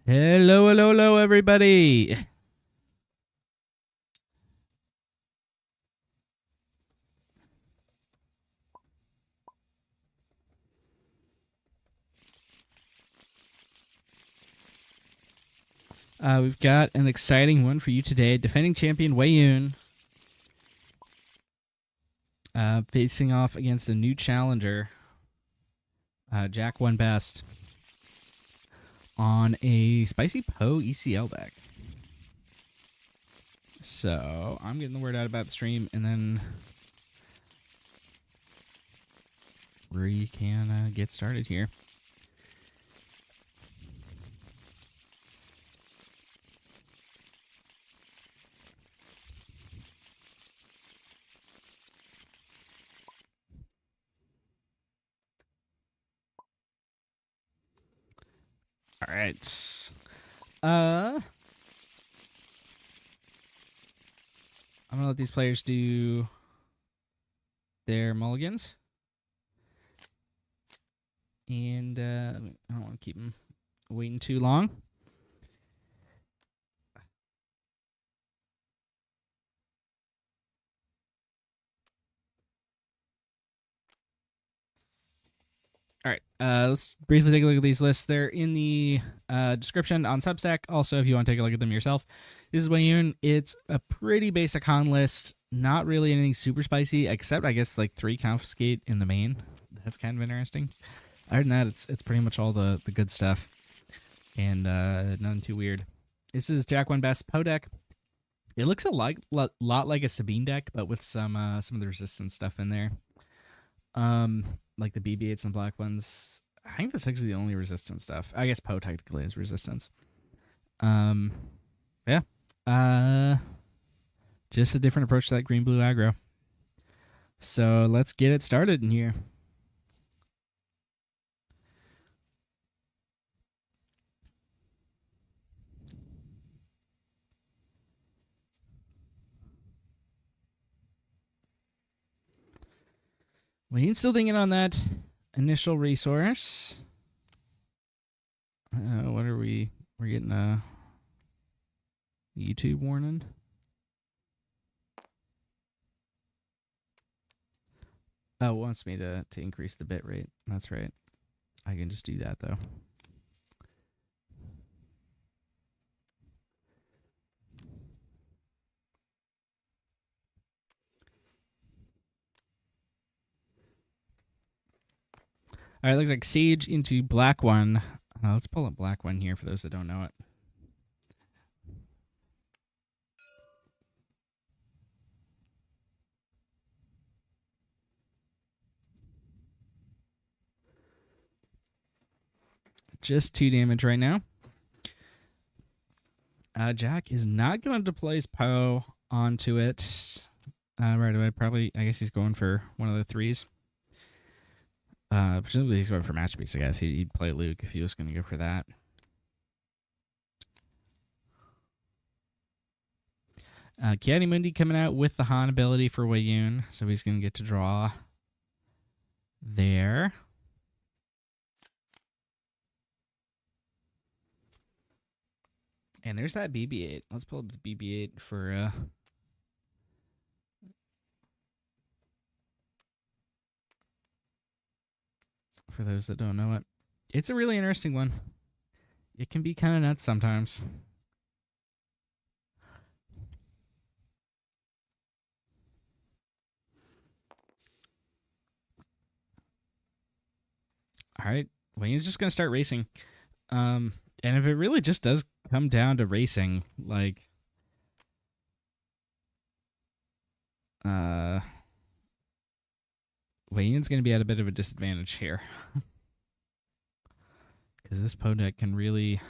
Hello, hello, hello, everybody. We've got an exciting one for you today. Defending champion Weyoun facing off against a new challenger, Jack1Best, on a spicy Poe ECL deck. So I'm getting the word out about the stream, and then we can get started here. All right. I'm gonna let these players do their mulligans, and I don't want to keep them waiting too long. All right, let's briefly take a look at these lists. They're in the description on Substack. Also, if you want to take a look at them yourself, this is Weyoun. It's a pretty basic Han list. Not really anything super spicy, except I guess like 3 confiscate in the main. That's kind of interesting. Other than that, it's pretty much all the good stuff, and nothing too weird. This is Jack1Best Poe deck. It looks a lot like a Sabine deck, but with some of the resistance stuff in there. Like the BB-8s and black ones. I think that's actually the only resistance stuff. I guess Poe technically is resistance. Yeah. Just a different approach to that green-blue aggro. So let's get it started in here. Weyoun's still thinking on that initial resource. What are we? We're getting a YouTube warning. Oh, it wants me to increase the bit rate. That's right. I can just do that though. All right, looks like Siege into black one. Let's pull up black one here for those that don't know it. Just 2 damage right now. Jack is not going to deploy his Poe onto it right away. Probably, I guess he's going for one of the 3s. Presumably he's going for Masterpiece, I guess. He'd play Luke if he was going to go for that. Kiadimundi coming out with the Han ability for Weyoun, so he's going to get to draw there. And there's that BB-8. Let's pull up the BB-8 for those that don't know it. It's a really interesting one. It can be kind of nuts sometimes. All right, Weyoun's just going to start racing. And if it really just does come down to racing, like Weyoun's going to be at a bit of a disadvantage here. Because this Poe deck can really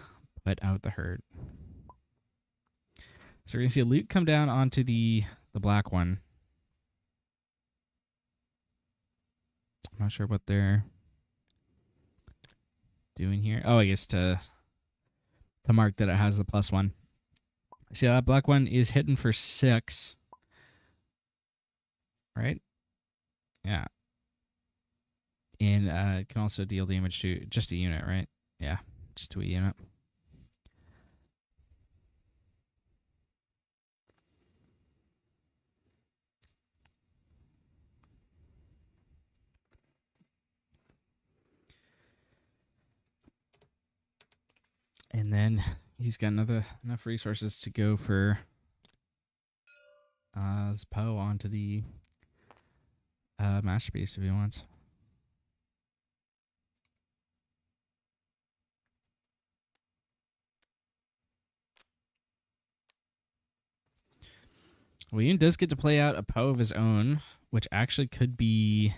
put out the hurt. So we're going to see a Luke come down onto the black one. I'm not sure what they're doing here. Oh, I guess to mark that it has the +1. See, that black one is hitting for 6. Right? Yeah. And it can also deal damage to just a unit, right? Yeah, just to a unit. And then he's got enough resources to go for this Poe onto the masterpiece if he wants. Weyoun does get to play out a Poe of his own, which actually could be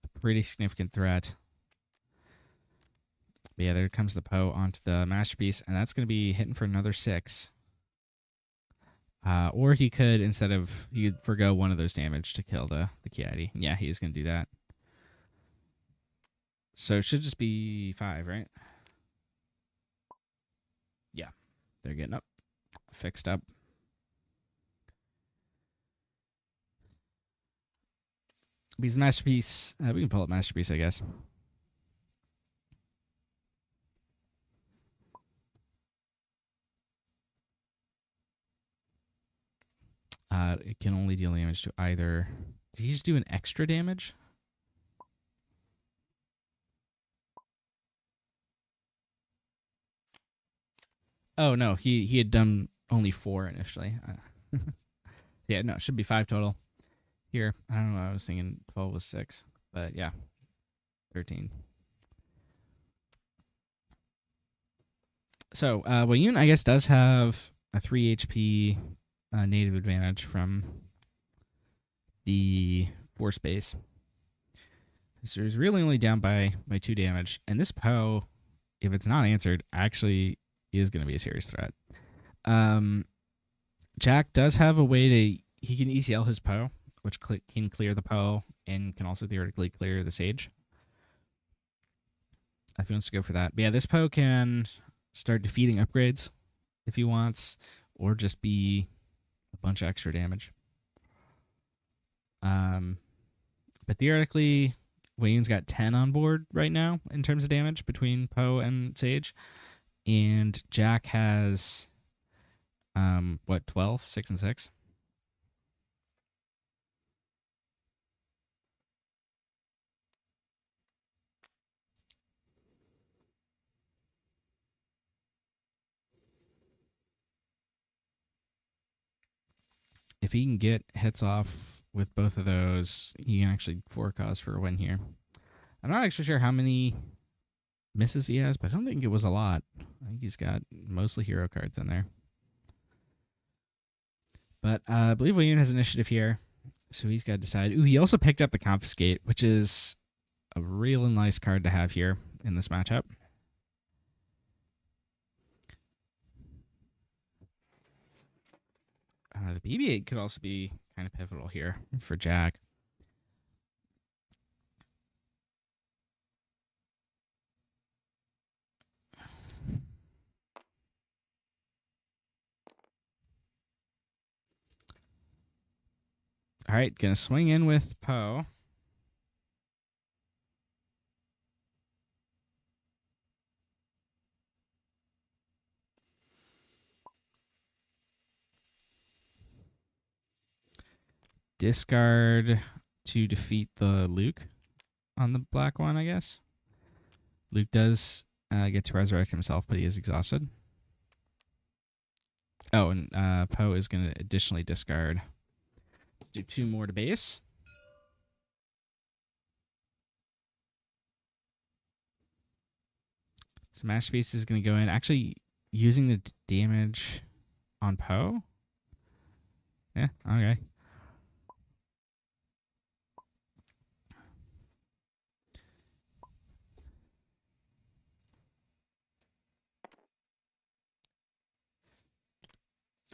a pretty significant threat. But yeah, there comes the Poe onto the masterpiece, and that's going to be hitting for another 6. Or he could, he could forgo one of those damage to kill the Kiadi. Yeah, he is going to do that. So it should just be 5, right? Yeah, they're getting up, fixed up. Because masterpiece, we can pull up masterpiece, I guess. It can only deal damage to either. Did he just do an extra damage? Oh no, he had done only 4 initially. Yeah, no, it should be 5 total. Here, I don't know. I was thinking 12 was 6, but yeah, 13. So Weyoun, I guess, does have a 3 HP native advantage from the force base. So he's really only down by 2 damage, and this Poe, if it's not answered, actually is going to be a serious threat. Jack does have a way to he can ECL his Poe, which can clear the Poe and can also theoretically clear the Sage. If he wants to go for that. But yeah, this Poe can start defeating upgrades if he wants, or just be a bunch of extra damage. But theoretically, Weyoun's got 10 on board right now in terms of damage between Poe and Sage. And Jack has, 12? 6 and 6? If he can get hits off with both of those, he can actually forecast for a win here. I'm not actually sure how many misses he has, but I don't think it was a lot. I think he's got mostly hero cards in there. But I believe Weyoun has initiative here, so he's got to decide. Ooh, he also picked up the Confiscate, which is a real nice card to have here in this matchup. The BB-8 could also be kind of pivotal here for Jack. All right, gonna swing in with Poe. Discard to defeat the Luke on the black one, I guess. Luke does get to resurrect himself, but he is exhausted. Oh, and Poe is going to additionally discard. Do 2 more to base. So Masterpiece is going to go in. Actually, using the damage on Poe. Yeah, okay.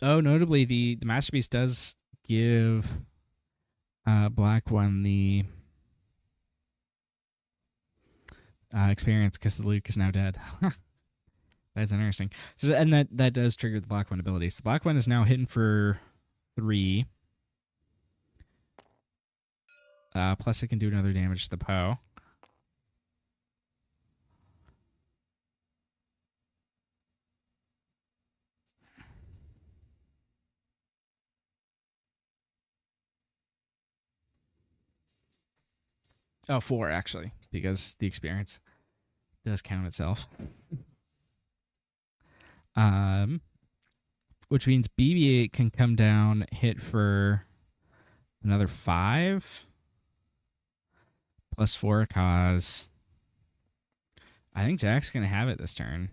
Oh, notably, the Masterpiece does give black one the experience because the Luke is now dead. That's interesting. So, and that does trigger the black one ability. So black one is now hitting for 3. Plus it can do another damage to the Poe. Oh, 4 actually, because the experience does count itself. Um, which means BB-8 can come down, hit for another 5 plus 4 cause. I think Jack's gonna have it this turn.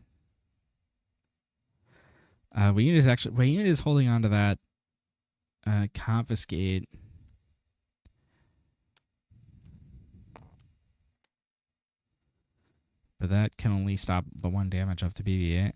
Weyoun is holding on to that confiscate. But that can only stop the 1 damage off the BB-8.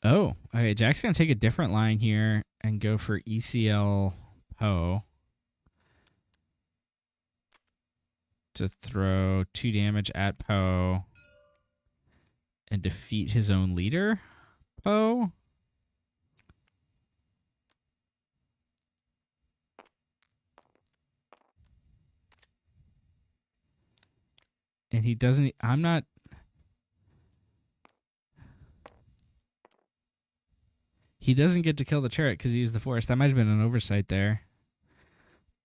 Oh, okay. Jack's going to take a different line here and go for ECL Poe to throw 2 damage at Poe and defeat his own leader, Poe. And he doesn't. I'm not. He doesn't get to kill the turret because he used the force. That might have been an oversight there.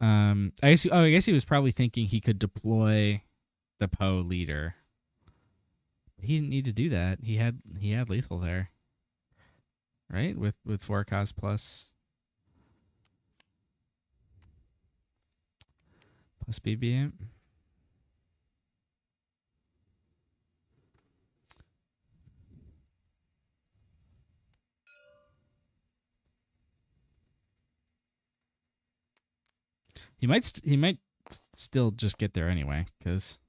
I guess he was probably thinking he could deploy the Poe leader. He didn't need to do that. He had lethal there, right? With 4 cos plus BB-8. He might still just get there anyway because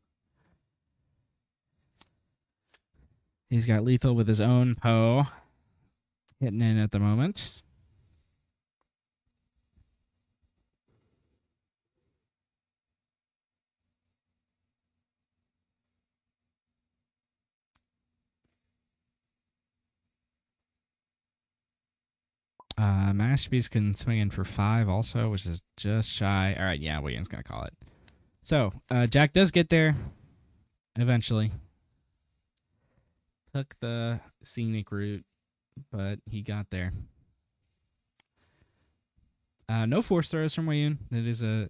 he's got lethal with his own Poe hitting in at the moment. Masterpiece can swing in for 5 also, which is just shy. All right, yeah, Weyoun's going to call it. So, Jack does get there eventually. Took the scenic route, but he got there. No force throws from Weyoun. That is a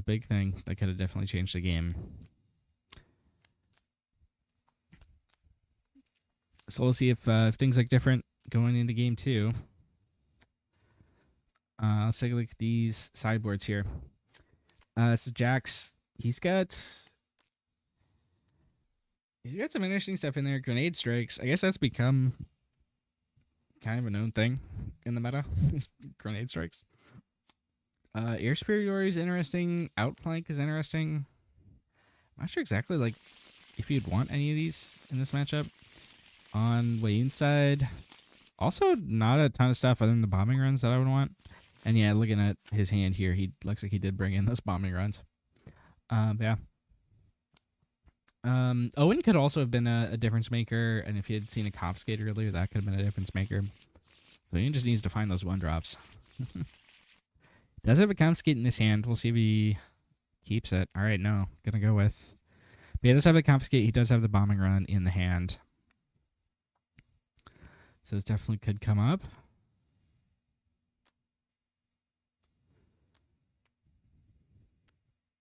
big thing that could have definitely changed the game. So we'll see if things look different going into game 2. Let's take a look at these sideboards here. This is Jack's. He's got some interesting stuff in there. Grenade strikes. I guess that's become kind of a known thing in the meta. Grenade strikes. Air superiority is interesting. Outflank is interesting. I'm not sure exactly like if you'd want any of these in this matchup. On Weyoun's side, also not a ton of stuff other than the bombing runs that I would want. And yeah, looking at his hand here, he looks like he did bring in those bombing runs. Yeah. Owen could also have been a difference maker, and if he had seen a confiscate earlier, that could have been a difference maker. So he just needs to find those 1-drops. Does have a confiscate in his hand. We'll see if he keeps it. All right, no. Gonna go with... But he does have the confiscate. He does have the bombing run in the hand. So this definitely could come up.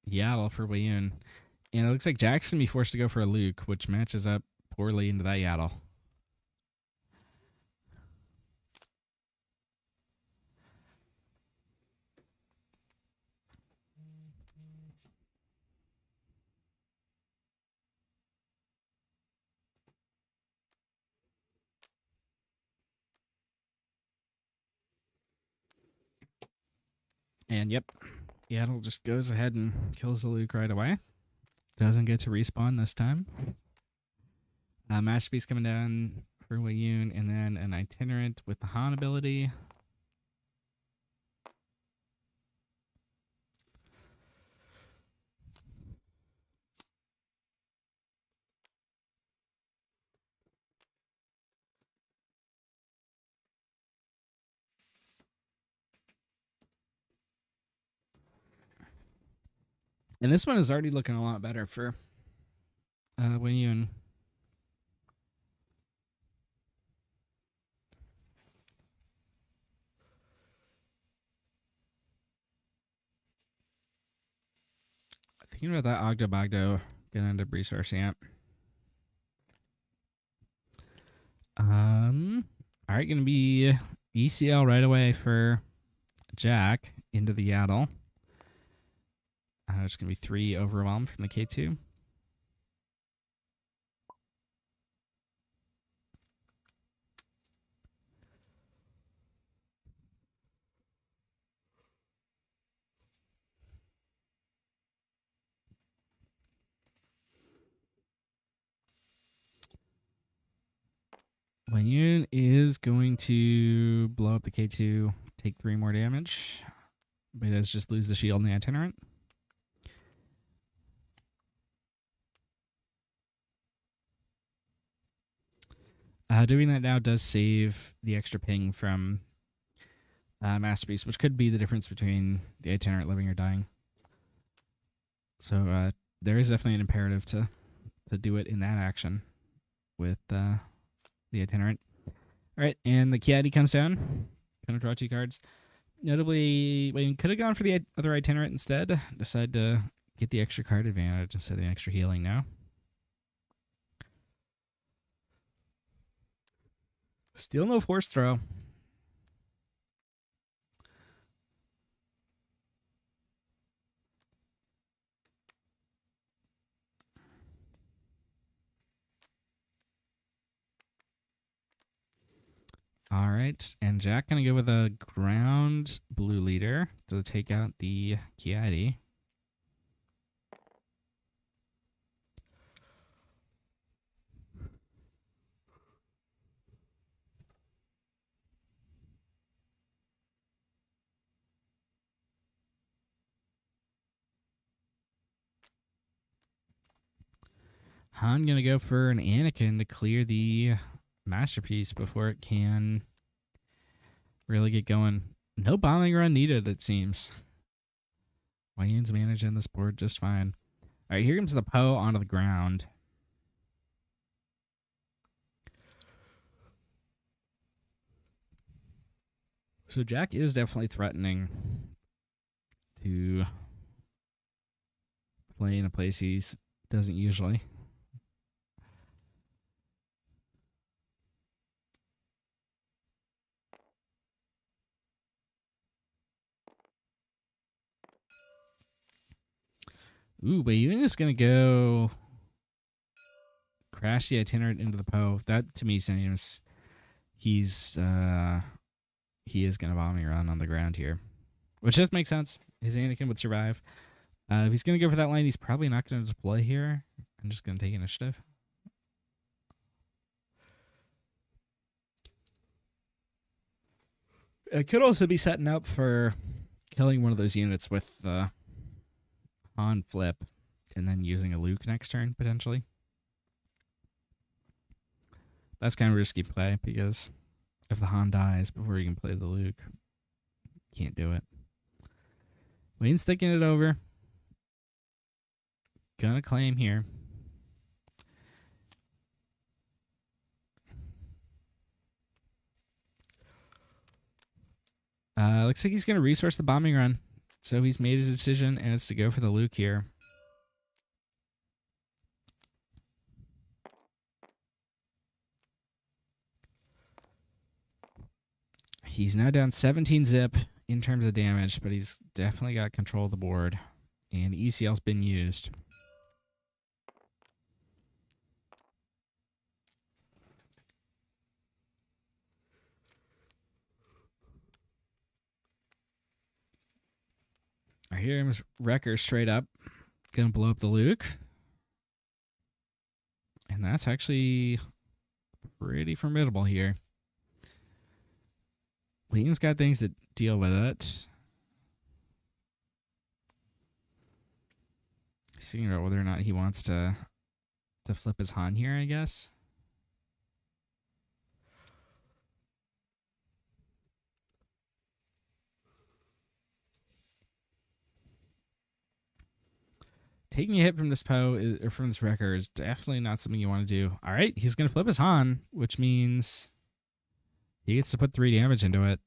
Yaddle for Weyoun. And it looks like Jack's going to be forced to go for a Luke, which matches up poorly into that Yaddle. And yep, Yaddle just goes ahead and kills the Luke right away. Doesn't get to respawn this time. Masterpiece coming down for Weyoun, and then an itinerant with the Han ability. And this one is already looking a lot better for Weyoun. Thinking about that Ogdo Bogdo gonna end up resourcing it. All right, gonna be ECL right away for Jack into the Yaddle. It's gonna be 3 overwhelmed from the K2. Weyoun is going to blow up the K2, take 3 more damage, but he does just lose the shield and the itinerant. Doing that now does save the extra ping from Masterpiece, which could be the difference between the itinerant living or dying. So there is definitely an imperative to do it in that action with the itinerant. All right, and the Kiadi comes down. Gonna draw 2 cards. Notably, we could have gone for the other itinerant instead. Decided to get the extra card advantage instead of the extra healing now. Still no force throw. All right, and Jack gonna go with a ground blue leader to take out the Kiadi. Han gonna go for an Anakin to clear the Masterpiece before it can really get going. No bombing run needed, it seems. Weyoun's managing this board just fine. All right, here comes the Poe onto the ground. So Jack is definitely threatening to play in a place he doesn't usually. Ooh, Weyoun is going to go crash the itinerant into the Poe. That, to me, seems he is going to bombing run on the ground here, which does make sense. His Anakin would survive. If he's going to go for that line, he's probably not going to deploy here. I'm just going to take initiative. It could also be setting up for killing one of those units with the Han flip and then using a Luke next turn, potentially. That's kind of a risky play because if the Han dies before you can play the Luke, can't do it. Weyoun's thinking it over. Gonna claim here. Looks like he's gonna resource the bombing run. So he's made his decision, and it's to go for the Luke here. He's now down 17 zip in terms of damage, but he's definitely got control of the board. And ECL's been used. I hear him Wrecker straight up. Gonna blow up the Luke. And that's actually pretty formidable here. Weyoun's got things to deal with it. He's thinking about whether or not he wants to flip his Han here, I guess. taking a hit from this or from this wrecker is definitely not something you want to do. All right, he's going to flip his Han, which means he gets to put 3 damage into it.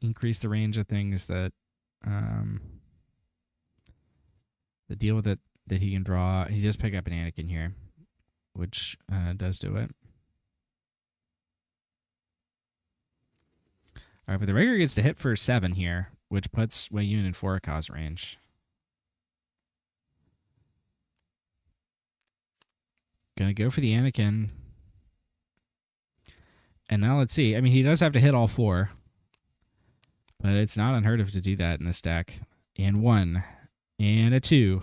Increase the range of things that deal with it that he can draw. He just pick up an Anakin here, which does do it. All right, but the Rager gets to hit for 7 here, which puts Weyoun in 4 cause range. Gonna go for the Anakin. And now let's see. I mean, he does have to hit all 4. But it's not unheard of to do that in this deck. And 1. And a 2.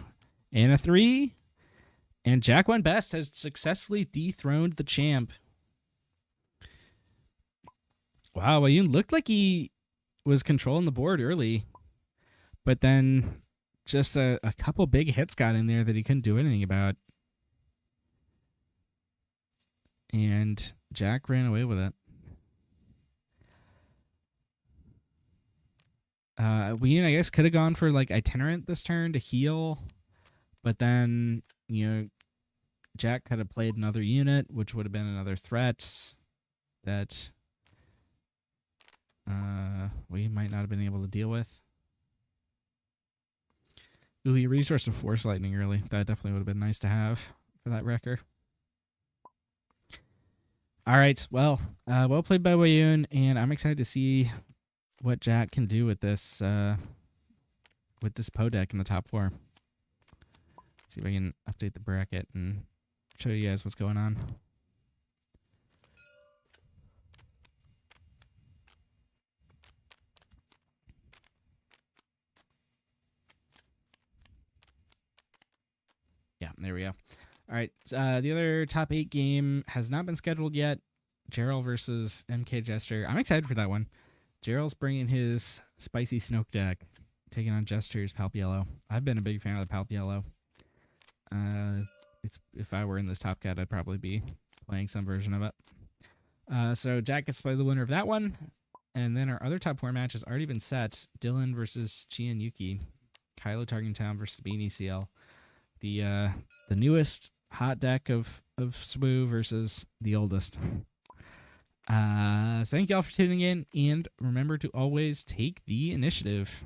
And a 3. And Jack1Best has successfully dethroned the champ. Wow, Weyoun looked like he was controlling the board early. But then just a couple big hits got in there that he couldn't do anything about. And Jack ran away with it. Weyoun, I guess, could have gone for like Itinerant this turn to heal. But then, Jack could have played another unit, which would have been another threat that we might not have been able to deal with. Ooh, he resourced a Force Lightning early. That definitely would have been nice to have for that wrecker. All right, well played by Weyoun, and I'm excited to see what Jack can do with this Poe deck in the top 4. Let's see if I can update the bracket and show you guys what's going on. Yeah, there we go. All right, the other top 8 game has not been scheduled yet. Gerald versus MK Jester. I'm excited for that one. Gerald's bringing his spicy Snoke deck, taking on Jester's Palp Yellow. I've been a big fan of the Palp Yellow. If I were in this top cat, I'd probably be playing some version of it. So Jack gets to play the winner of that one. And then our other top 4 match has already been set. Dylan versus Chian Yuki. Kylo Targentown versus Bean ECL. The newest hot deck of SWU versus the oldest. So thank you all for tuning in, and remember to always take the initiative.